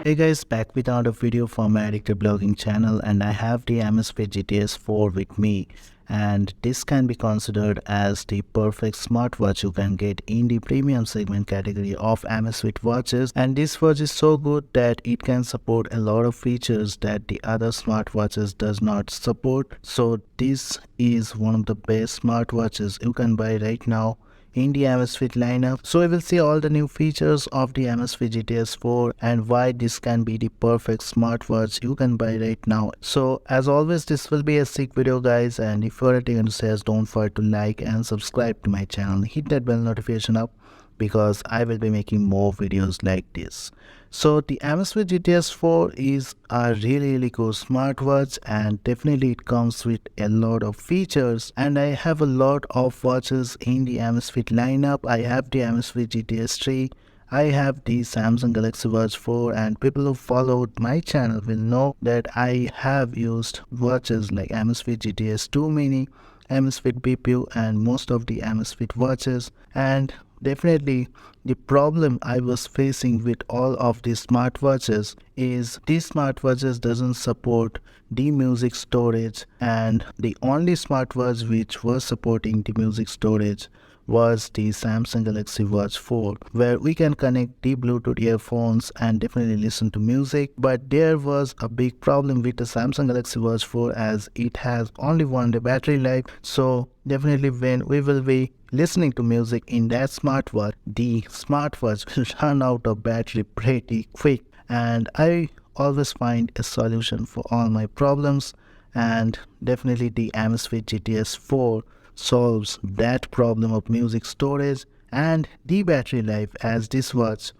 Hey guys, back with another video from my addictive blogging channel, and I have the Amazfit GTS 4 with me, and this can be considered as the perfect smartwatch you can get in the premium segment category of Amazfit watches. And this watch is so good that it can support a lot of features that the other smartwatches does not support. So this is one of the best smartwatches you can buy right now in the Amazfit lineup. So we will see all the new features of the Amazfit GTS 4 and why this can be the perfect smartwatch you can buy right now. So as always, this will be a sick video guys, and if you are taking says, don't forget to like and subscribe to my channel. Hit that bell notification up because I will be making more videos like this. So the Amazfit GTS 4 is a really good smartwatch, and definitely it comes with a lot of features, and I have a lot of watches in the Amazfit lineup. I have the Amazfit GTS 3, I have the Samsung Galaxy Watch 4, and people who followed my channel will know that I have used watches like Amazfit GTS 2 Mini, Amazfit BPU, and most of the Amazfit watches. And definitely the problem I was facing with all of these smartwatches is these smartwatches doesn't support the music storage, and the only smartwatch which was supporting the music storage was the Samsung Galaxy Watch 4, where we can connect the Bluetooth earphones and definitely listen to music. But there was a big problem with the Samsung Galaxy Watch 4 as it has only 1 day battery life. So definitely when we will be listening to music in that smartwatch, the smartwatch will run out of battery pretty quick. And I always find a solution for all my problems, and definitely the Amazfit GTS 4 solves that problem of music storage and the battery life, as this watch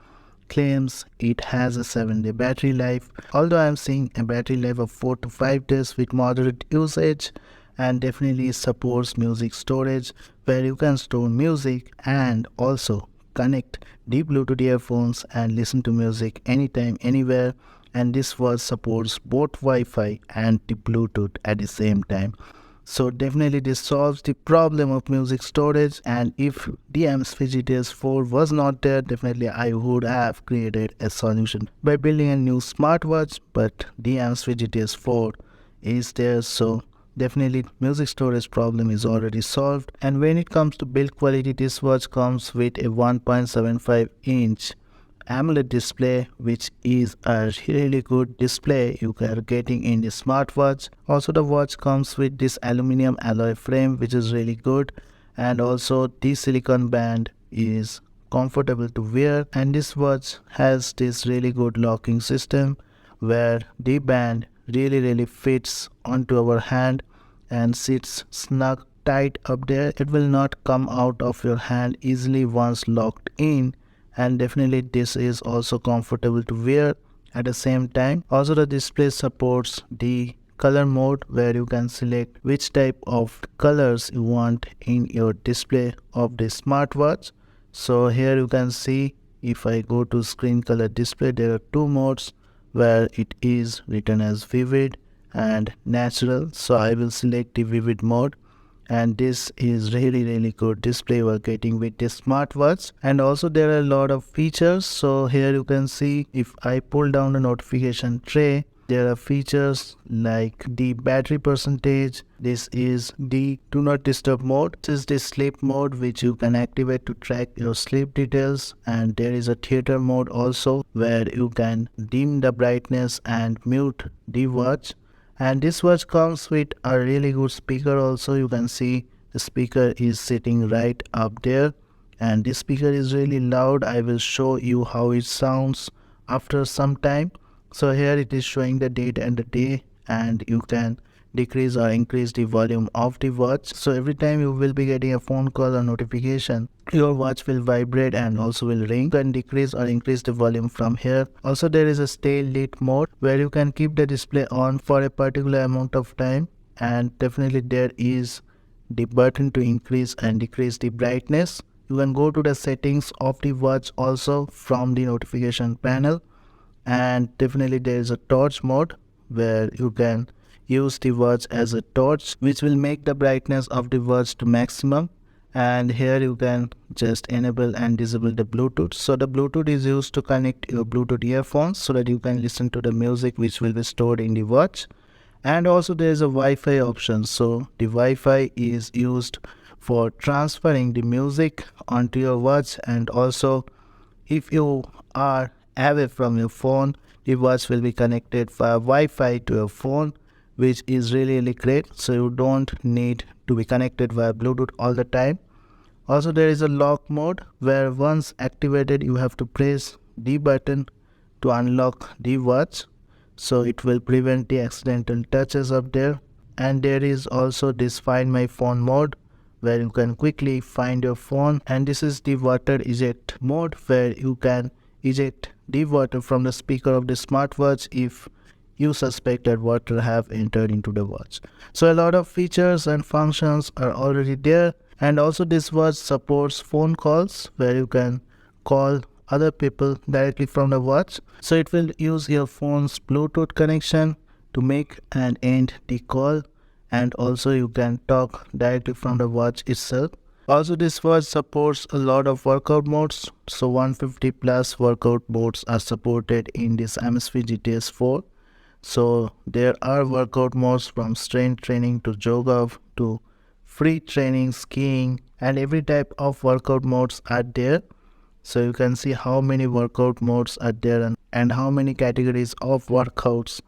claims it has a 7-day battery life, although I'm seeing a battery life of 4 to 5 days with moderate usage. And definitely supports music storage where you can store music and also connect the Bluetooth earphones and listen to music anytime, anywhere. And this watch supports both Wi-Fi and the Bluetooth at the same time. So definitely this solves the problem of music storage, and if the Amazfit GTS 4 was not there, definitely I would have created a solution by building a new smartwatch. But the Amazfit GTS 4 is there, so definitely music storage problem is already solved. And when it comes to build quality, this watch comes with a 1.75-inch AMOLED display, which is a really good display you are getting in the smartwatch. Also the watch comes with this aluminum alloy frame, which is really good, and also the silicone band is comfortable to wear. And this watch has this really good locking system where the band really fits onto our hand and sits snug tight up there. It will not come out of your hand easily once locked in, and definitely this is also comfortable to wear at the same time. Also the display supports the color mode where you can select which type of colors you want in your display of the smartwatch. So here you can see, if I go to screen color display, there are 2 modes where it is written as vivid and natural. So I will select the vivid mode, and this is really good display we're getting with this smartwatch. And also there are a lot of features. So here you can see, if I pull down the notification tray, there are features like the battery percentage. This is the do not disturb mode. This is the sleep mode, which you can activate to track your sleep details. And there is a theater mode also, where you can dim the brightness and mute the watch. And this watch comes with a really good speaker also. You can see the speaker is sitting right up there, and this speaker is really loud. I will show you how it sounds after some time. So here it is showing the date and the day, and you can decrease or increase the volume of the watch. So every time you will be getting a phone call or notification, your watch will vibrate and also will ring. You can decrease or increase the volume from here. Also there is a stay lit mode where you can keep the display on for a particular amount of time, and definitely there is the button to increase and decrease the brightness. You can go to the settings of the watch also from the notification panel, and definitely there is a torch mode where you can use the watch as a torch, which will make the brightness of the watch to maximum. and here you can just enable and disable the Bluetooth. So the Bluetooth is used to connect your Bluetooth earphones so that you can listen to the music which will be stored in the watch. And also there is a Wi-Fi option, so the Wi-Fi is used for transferring the music onto your watch. And also if you are away from your phone, the watch will be connected via Wi-Fi to your phone, which is really great, so you don't need to be connected via Bluetooth all the time. Also there is a lock mode where once activated you have to press the button to unlock the watch, so it will prevent the accidental touches up there. And there is also this Find My Phone mode where you can quickly find your phone, and this is the water eject mode where you can eject the water from the speaker of the smartwatch if you suspect that water have entered into the watch. So a lot of features and functions are already there. And also this watch supports phone calls where you can call other people directly from the watch. So it will use your phone's Bluetooth connection to make and end the call, and also you can talk directly from the watch itself. Also this watch supports a lot of workout modes, so 150 plus workout modes are supported in this Amazfit GTS 4. So there are workout modes from strength training to yoga to free training, skiing, and every type of workout modes are there. So you can see how many workout modes are there and how many categories of workouts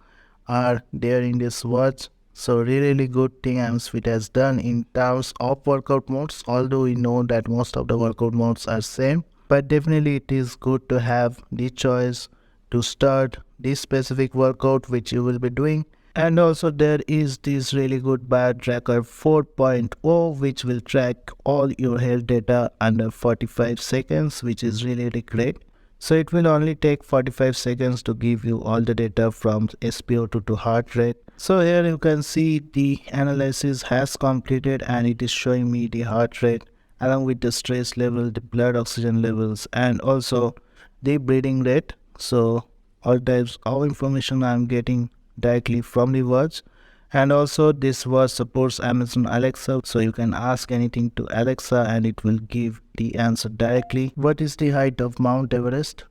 are there in this watch. So really good thing Amazfit has done in terms of workout modes, although we know that most of the workout modes are same, but definitely it is good to have the choice to start this specific workout which you will be doing. And also there is this really good Biotracker 4.0 which will track all your health data under 45 seconds, which is really great. So it will only take 45 seconds to give you all the data from SpO2 to heart rate. So here you can see the analysis has completed and it is showing me the heart rate along with the stress level, the blood oxygen levels, and also the breathing rate. So all types of information I am getting directly from the watch. And also this watch supports Amazon Alexa, so you can ask anything to Alexa and it will give the answer directly. What is the height of Mount Everest?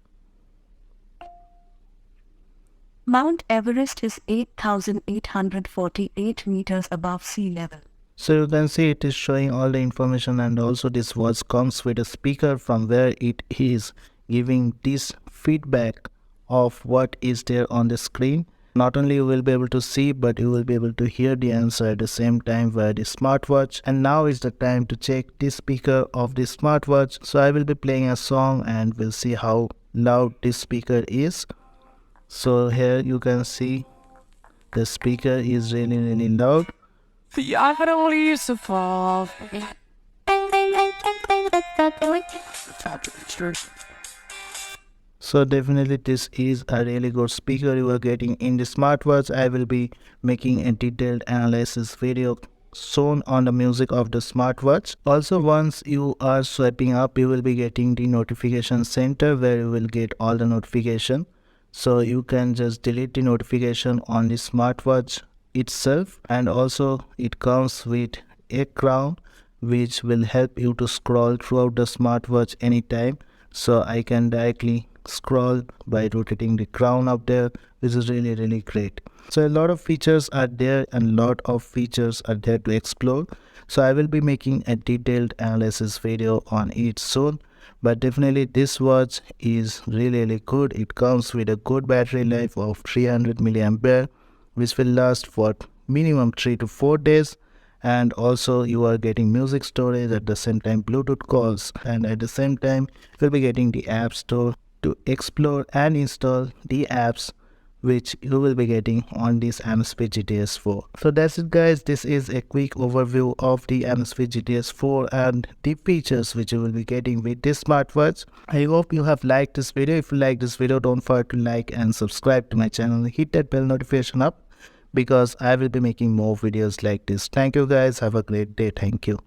Mount Everest is 8,848 meters above sea level. So you can see it is showing all the information, and also this watch comes with a speaker from where it is giving this feedback of what is there on the screen. Not only you will be able to see, but you will be able to hear the answer at the same time via the smartwatch. And now is the time to check the speaker of the smartwatch. So I will be playing a song and we'll see how loud this speaker is. So here you can see the speaker is really loud. The only use of all. So definitely this is a really good speaker you are getting in the smartwatch. I will be making a detailed analysis video soon on the music of the smartwatch. Also once you are swiping up, you will be getting the notification center where you will get all the notification. So you can just delete the notification on the smartwatch itself, and also it comes with a crown which will help you to scroll throughout the smartwatch anytime. So I can directly scroll by rotating the crown up there, which is really great. So a lot of features are there and lot of features are there to explore. So I will be making a detailed analysis video on it soon. But definitely this watch is really good. It comes with a good battery life of 300 milliampere, which will last for minimum 3 to 4 days. And also you are getting music storage, at the same time Bluetooth calls, and at the same time you'll be getting the app store to explore and install the apps which you will be getting on this Amazfit GTS 4. So that's it guys, this is a quick overview of the Amazfit GTS 4 and the features which you will be getting with this smartwatch. I hope you have liked this video. If you like this video, don't forget to like and subscribe to my channel. Hit that bell notification up because I will be making more videos like this. Thank you guys, have a great day. Thank you.